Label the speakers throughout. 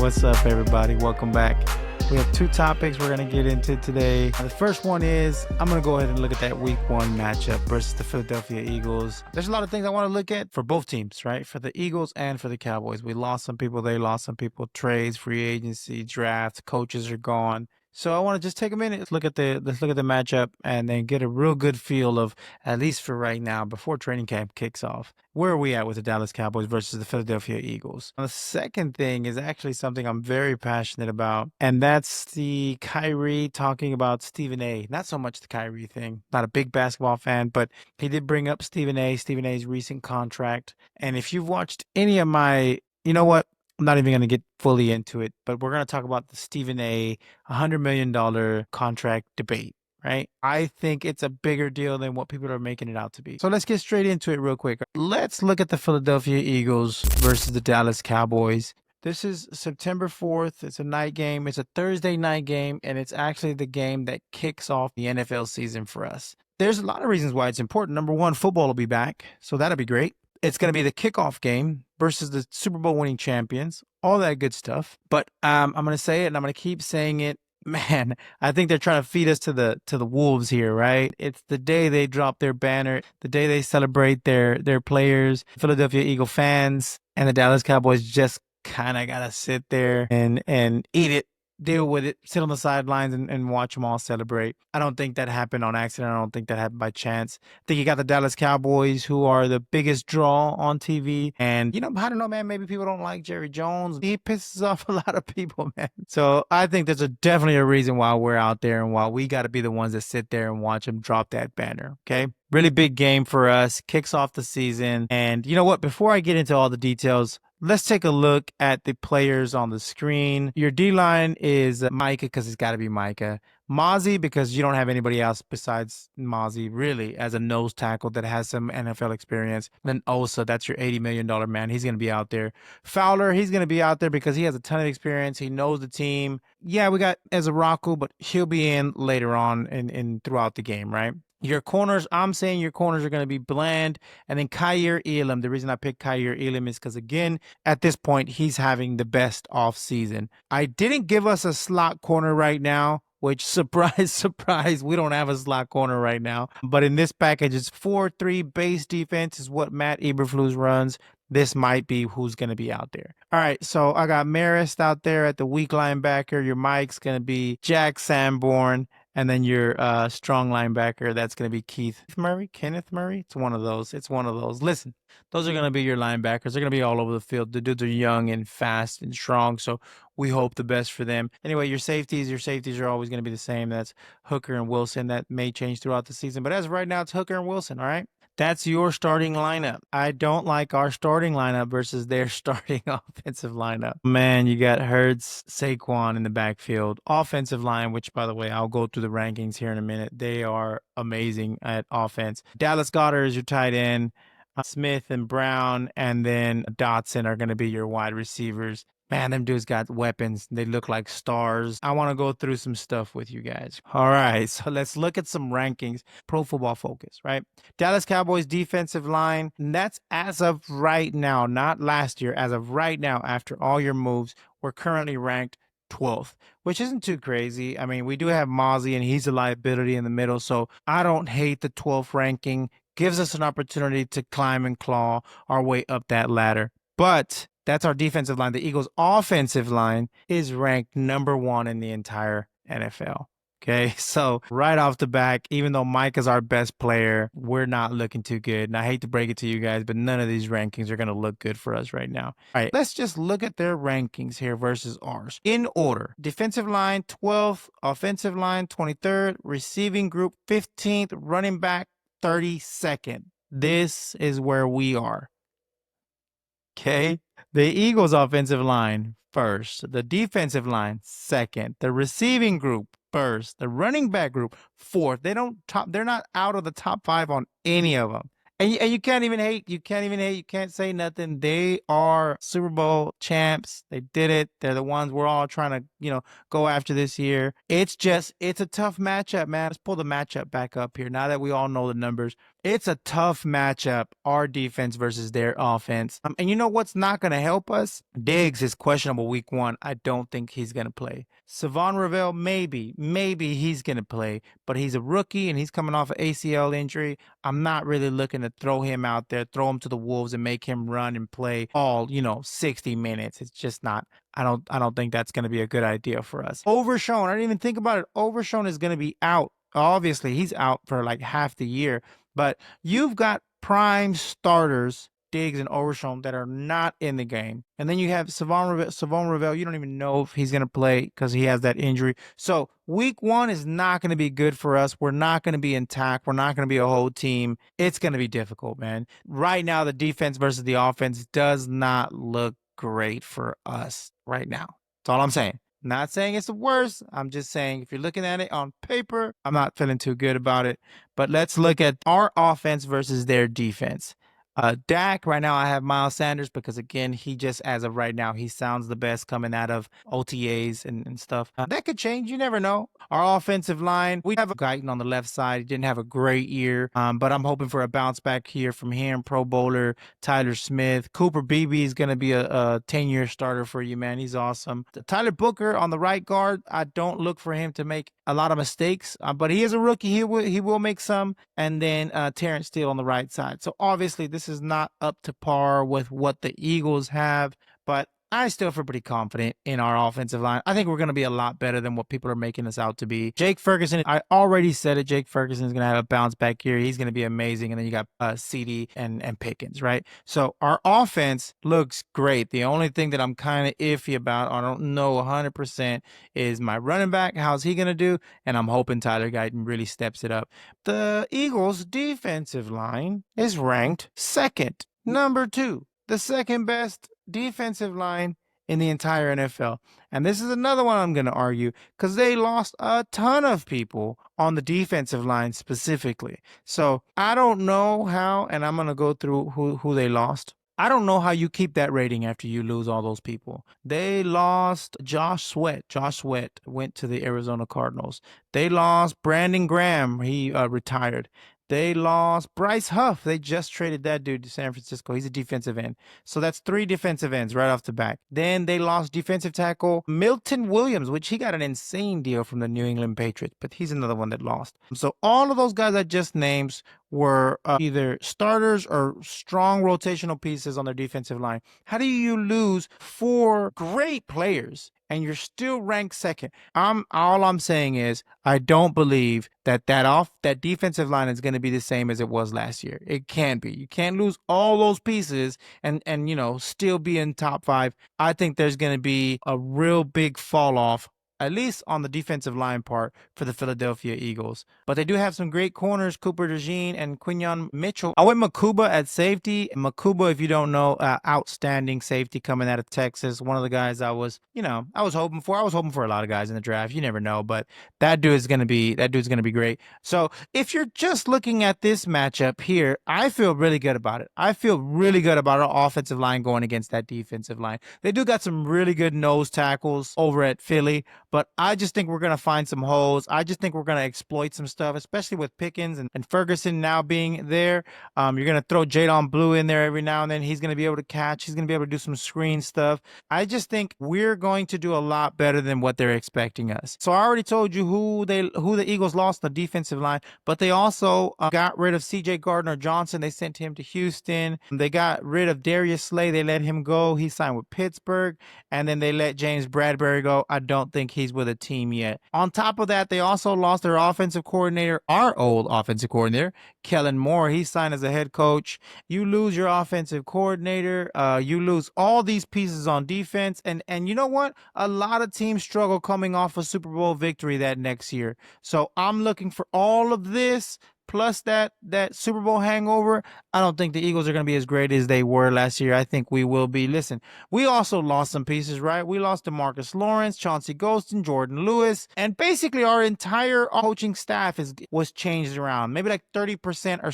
Speaker 1: What's up, everybody? Welcome back. We have two topics we're going to get into today. The first one is I'm going to go ahead and look at that week one matchup versus the Philadelphia Eagles. There's a lot of things I want to look at for both teams, right? For the Eagles and for the Cowboys. We lost some people. They lost some people. Trades, free agency, draft, coaches are gone. So I want to just take a minute, let's look at the matchup and then get a real good feel of, at least for right now, before training camp kicks off, where are we at with the Dallas Cowboys versus the Philadelphia Eagles? The second thing is actually something I'm very passionate about, and that's the Kyrie talking about Stephen A. Not so much the Kyrie thing. Not a big basketball fan, but he did bring up Stephen A's recent contract. And if you've watched any of my, you know what? I'm not even going to get fully into it, but we're going to talk about the Stephen A. $100 million contract debate, right? I think it's a bigger deal than what people are making it out to be. So let's get straight into it real quick. Let's look at the Philadelphia Eagles versus the Dallas Cowboys. This is September 4th. It's a night game. It's a Thursday night game, and it's actually the game that kicks off the NFL season for us. There's a lot of reasons why it's important. Number one, football will be back, so that'll be great. It's going to be the kickoff game versus the Super Bowl winning champions, all that good stuff. But I'm going to say it, and I'm going to keep saying it. Man, I think they're trying to feed us to the wolves here, right? It's the day they drop their banner, the day they celebrate their players, Philadelphia Eagle fans, and the Dallas Cowboys just kind of got to sit there and eat it. Deal with it, sit on the sidelines and watch them all celebrate. I don't think that happened on accident. I don't think that happened by chance. I think you got the Dallas Cowboys, who are the biggest draw on TV. And, I don't know, man, maybe people don't like Jerry Jones. He pisses off a lot of people, man. So I think there's definitely a reason why we're out there and why we got to be the ones that sit there and watch them drop that banner, okay? Really big game for us. Kicks off the season. And you know what? Before I get into all the details, let's take a look at the players on the screen. Your D-line is Micah because it's got to be Micah. Mozzie because you don't have anybody else besides Mozzie really as a nose tackle that has some NFL experience. Then Osa, that's your $80 million man. He's going to be out there. Fowler, he's going to be out there because he has a ton of experience. He knows the team. Yeah, we got Ezaraku, but he'll be in later on in throughout the game, right? Your corners, I'm saying your corners are going to be Bland and then Kaiir Elam. The reason I picked Kaiir Elam is because, again, at this point, he's having the best offseason. I didn't give us a slot corner right now, which, surprise, surprise, we don't have a slot corner right now. But in this package, it's 4-3 base defense is what Matt Eberflus runs. This might be who's going to be out there. All right, so I got Marist out there at the weak linebacker. Your Mike's going to be Jack Sanborn. And then your strong linebacker, that's going to be Kenneth Murray. It's one of those. Listen, those are going to be your linebackers. They're going to be all over the field. The dudes are young and fast and strong, so we hope the best for them. Anyway, your safeties are always going to be the same. That's Hooker and Wilson. That may change throughout the season, but as of right now, it's Hooker and Wilson, all right? That's your starting lineup. I don't like our starting lineup versus their starting offensive lineup. Man, you got Hurts, Saquon in the backfield. Offensive line, which, by the way, I'll go through the rankings here in a minute. They are amazing at offense. Dallas Goedert is your tight end. Smith and Brown and then Dotson are going to be your wide receivers. Man, them dudes got weapons. They look like stars. I want to go through some stuff with you guys. All right, so let's look at some rankings. Pro Football Focus, right? Dallas Cowboys defensive line. And that's as of right now, not last year. As of right now, after all your moves, we're currently ranked 12th, which isn't too crazy. I mean, we do have Mozzie, and he's a liability in the middle, so I don't hate the 12th ranking. Gives us an opportunity to climb and claw our way up that ladder. But that's our defensive line. The Eagles' offensive line is ranked number 1 in the entire NFL. Okay, so right off the back, even though Mike is our best player, we're not looking too good. And I hate to break it to you guys, but none of these rankings are going to look good for us right now. All right, let's just look at their rankings here versus ours. In order, defensive line 12th, offensive line 23rd, receiving group 15th, running back 32nd. This is where we are. Okay, the Eagles' offensive line first, the defensive line second, the receiving group first, the running back group fourth. They're not out of the top 5 on any of them. And you can't even hate. You can't say nothing. They are Super Bowl champs. They did it. They're the ones we're all trying to, go after this year. It's a tough matchup, man. Let's pull the matchup back up here. Now that we all know the numbers, It's a tough matchup, our defense versus their offense. And you know what's not going to help us? Diggs is questionable week 1. I don't think he's going to play. Savon Ravel, maybe he's going to play, but he's a rookie and he's coming off an ACL injury. I'm not really looking to throw him out there, throw him to the wolves and make him run and play all, 60 minutes. It's just not. I don't think that's going to be a good idea for us. Overshown, I didn't even think about it. Overshown is going to be out. Obviously, he's out for like half the year. But you've got prime starters, Diggs and Overshown, that are not in the game. And then you have Savon Ravel. You don't even know if he's going to play because he has that injury. So week 1 is not going to be good for us. We're not going to be intact. We're not going to be a whole team. It's going to be difficult, man. Right now, the defense versus the offense does not look great for us right now. That's all I'm saying. Not saying it's the worst. I'm just saying if you're looking at it on paper, I'm not feeling too good about it. But let's look at our offense versus their defense. Dak, right now I have Miles Sanders because, again, he just, as of right now, he sounds the best coming out of OTAs and stuff. That could change. You never know. Our offensive line, we have a Guyton on the left side. He didn't have a great year, but I'm hoping for a bounce back here from him. Pro Bowler, Tyler Smith. Cooper Beebe is going to be a 10-year starter for you, man. He's awesome. Tyler Booker on the right guard, I don't look for him to make a lot of mistakes, but he is a rookie. He will make some. And then Terrence Steele on the right side. So obviously this is not up to par with what the Eagles have, but I still feel pretty confident in our offensive line. I think we're going to be a lot better than what people are making us out to be. Jake Ferguson, I already said it. Jake Ferguson is going to have a bounce back here. He's going to be amazing. And then you got CD and Pickens, right? So our offense looks great. The only thing that I'm kind of iffy about, I don't know 100%, is my running back. How's he going to do? And I'm hoping Tyler Guyton really steps it up. The Eagles' defensive line is ranked second, number 2, the second best defensive line in the entire NFL. And this is another one I'm going to argue because they lost a ton of people on the defensive line specifically. So I don't know how, and I'm going to go through who they lost. I don't know how you keep that rating after you lose all those people. They lost Josh Sweat. Josh Sweat went to the Arizona Cardinals. They lost Brandon Graham. He retired. They lost Bryce Huff. They just traded that dude to San Francisco. He's a defensive end. So that's 3 defensive ends right off the back. Then they lost defensive tackle Milton Williams, which he got an insane deal from the New England Patriots, but he's another one that lost. So all of those guys I just named were either starters or strong rotational pieces on their defensive line. How do you lose 4 great players and you're still ranked second? All I'm saying is I don't believe that defensive line is going to be the same as it was last year. It can't be. You can't lose all those pieces and still be in top 5. I think there's going to be a real big fall off, at least on the defensive line part, for the Philadelphia Eagles. But they do have some great corners, Cooper DeJean and Quinyon Mitchell. I went Makuba at safety. Makuba, if you don't know, outstanding safety coming out of Texas. One of the guys I was hoping for. I was hoping for a lot of guys in the draft. You never know, but that dude's going to be great. So if you're just looking at this matchup here, I feel really good about it. I feel really good about our offensive line going against that defensive line. They do got some really good nose tackles over at Philly, but I just think we're going to find some holes. I just think we're going to exploit some stuff, especially with Pickens and Ferguson now being there. You're going to throw Jadon Blue in there every now and then. He's going to be able to catch. He's going to be able to do some screen stuff. I just think we're going to do a lot better than what they're expecting us. So I already told you who the Eagles lost, the defensive line, but they also got rid of C.J. Gardner-Johnson. They sent him to Houston. They got rid of Darius Slay. They let him go. He signed with Pittsburgh. And then they let James Bradbury go. I don't think he's with a team yet. On top of that, they also lost their offensive coordinator, our old offensive coordinator, Kellen Moore. He signed as a head coach. You lose your offensive coordinator. You lose all these pieces on defense. And you know what? A lot of teams struggle coming off a Super Bowl victory that next year. So I'm looking for all of this plus that Super Bowl hangover. I don't think the Eagles are going to be as great as they were last year. I think we will be. Listen, we also lost some pieces, right? We lost DeMarcus Lawrence, Chauncey Golston, Jordan Lewis, and basically our entire coaching staff was changed around. Maybe like 30% are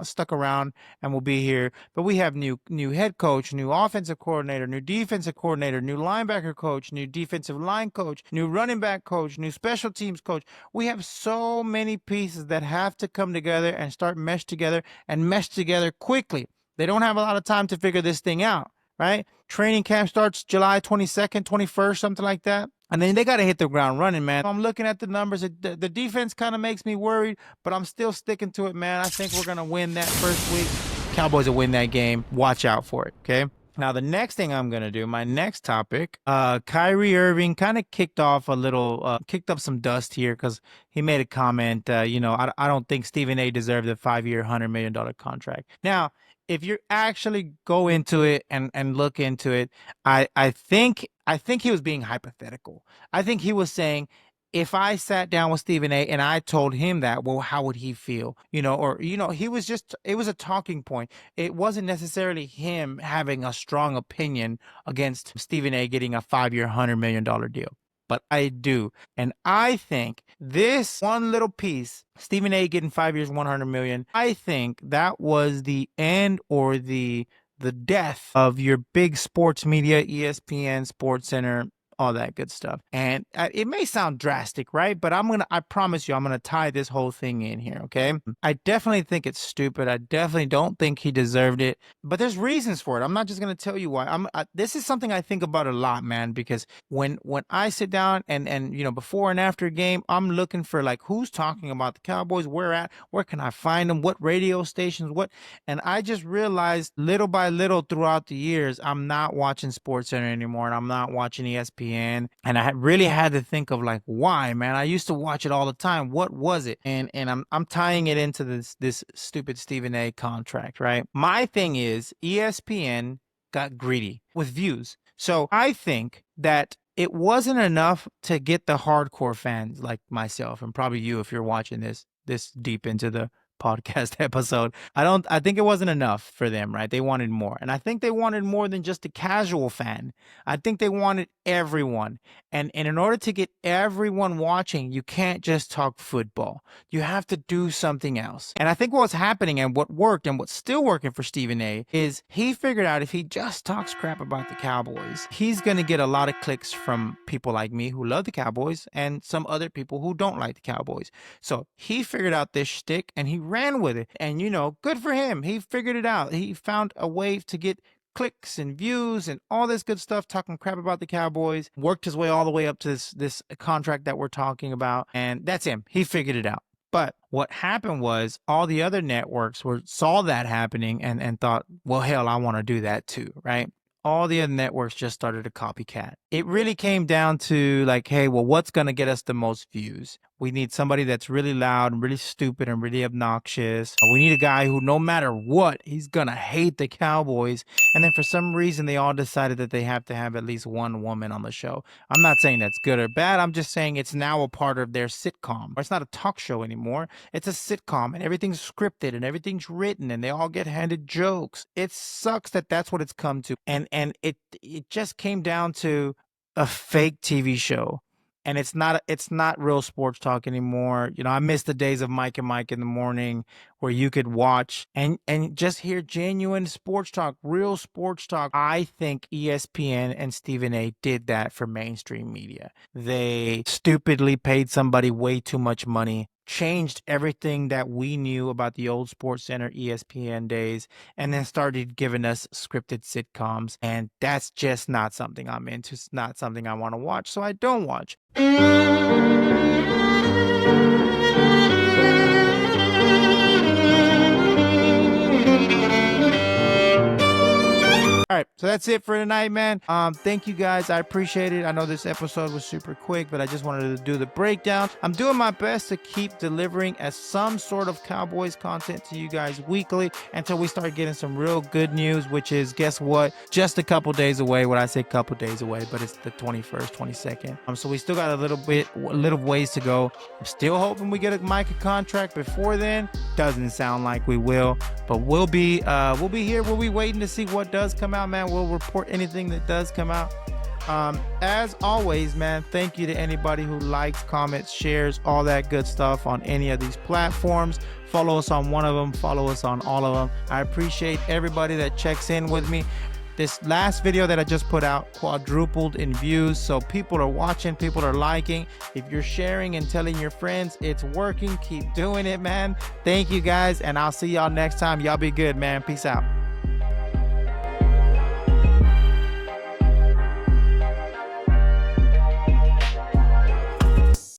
Speaker 1: stuck around and will be here. But we have new head coach, new offensive coordinator, new defensive coordinator, new linebacker coach, new defensive line coach, new running back coach, new special teams coach. We have so many pieces that have to come come together and start mesh together quickly. They don't have a lot of time to figure this thing out, right? Training camp starts July 22nd, 21st, something like that. And then they got to hit the ground running, man. I'm looking at the numbers. The defense kind of makes me worried, but I'm still sticking to it, man. I think we're going to win that first week. Cowboys will win that game. Watch out for it, okay? Now, the next thing I'm going to do, my next topic, Kyrie Irving kind of kicked up some dust here because he made a comment, I don't think Stephen A. deserved a 5-year, $100 million contract. Now, if you actually go into it and look into it, I think he was being hypothetical. I think he was saying, if I sat down with Stephen A. and I told him that, well, how would he feel? It was a talking point. It wasn't necessarily him having a strong opinion against Stephen A. getting a 5-year, $100 million deal. But I do. And I think this one little piece, Stephen A. getting 5 years, $100 million, I think that was the end or the death of your big sports media, ESPN, SportsCenter, all that good stuff. And it may sound drastic, right? But I promise you, I'm going to tie this whole thing in here, okay? I definitely think it's stupid. I definitely don't think he deserved it. But there's reasons for it. I'm not just going to tell you why. This is something I think about a lot, man, because when I sit down and before and after a game, I'm looking for like who's talking about the Cowboys, where can I find them, what radio stations, and I just realized little by little throughout the years, I'm not watching SportsCenter anymore, and I'm not watching ESPN. And I really had to think of like, why, man? I used to watch it all the time. What was it? And I'm tying it into this stupid Stephen A. contract, right? My thing is ESPN got greedy with views. So I think that it wasn't enough to get the hardcore fans like myself and probably you if you're watching this deep into the podcast episode. I think it wasn't enough for them, right? They wanted more. And I think they wanted more than just a casual fan. I think they wanted everyone. And in order to get everyone watching, you can't just talk football. You have to do something else. And I think what's happening and what worked and what's still working for Stephen A. is he figured out if he just talks crap about the Cowboys, he's going to get a lot of clicks from people like me who love the Cowboys and some other people who don't like the Cowboys. So he figured out this shtick and he ran with it. And, good for him. He figured it out. He found a way to get clicks and views and all this good stuff, talking crap about the Cowboys, worked his way all the way up to this contract that we're talking about. And that's him. He figured it out. But what happened was all the other networks saw that happening and thought, well, hell, I want to do that too, right? All the other networks just started to copycat. It really came down to like, hey, well, what's going to get us the most views? We need somebody that's really loud and really stupid and really obnoxious. We need a guy who, no matter what, he's going to hate the Cowboys. And then for some reason, they all decided that they have to have at least one woman on the show. I'm not saying that's good or bad. I'm just saying it's now a part of their sitcom. It's not a talk show anymore. It's a sitcom and everything's scripted and everything's written and they all get handed jokes. It sucks that that's what it's come to. And it just came down to a fake TV show. And it's not real sports talk anymore. I miss the days of Mike and Mike in the morning where you could watch and just hear genuine sports talk, real sports talk. I think ESPN and Stephen A. did that for mainstream media. They stupidly paid somebody way too much money, changed everything that we knew about the old SportsCenter ESPN days, and then started giving us scripted sitcoms. And that's just not something I'm into. It's not something I want to watch, so I don't watch. All right, so that's it for tonight, man. Thank you guys. I appreciate it. I know this episode was super quick, but I just wanted to do the breakdown. I'm doing my best to keep delivering as some sort of Cowboys content to you guys weekly until we start getting some real good news, which is, guess what? Just a couple days away. When I say couple days away, but it's the 21st, 22nd. So we still got a little ways to go. I'm still hoping we get a Micah contract before then. Doesn't sound like we will, but we'll be here. We'll be waiting to see what does come out, man. We'll report anything that does come out. As always, man, thank you to anybody who likes, comments, shares, all that good stuff on any of these platforms. Follow us on one of them, follow us on all of them. I appreciate everybody that checks in with me. This last video that I just put out quadrupled in views. So people are watching, people are liking. If you're sharing and telling your friends, it's working. Keep doing it, man. Thank you guys, and I'll see y'all next time. Y'all be good, man. Peace out.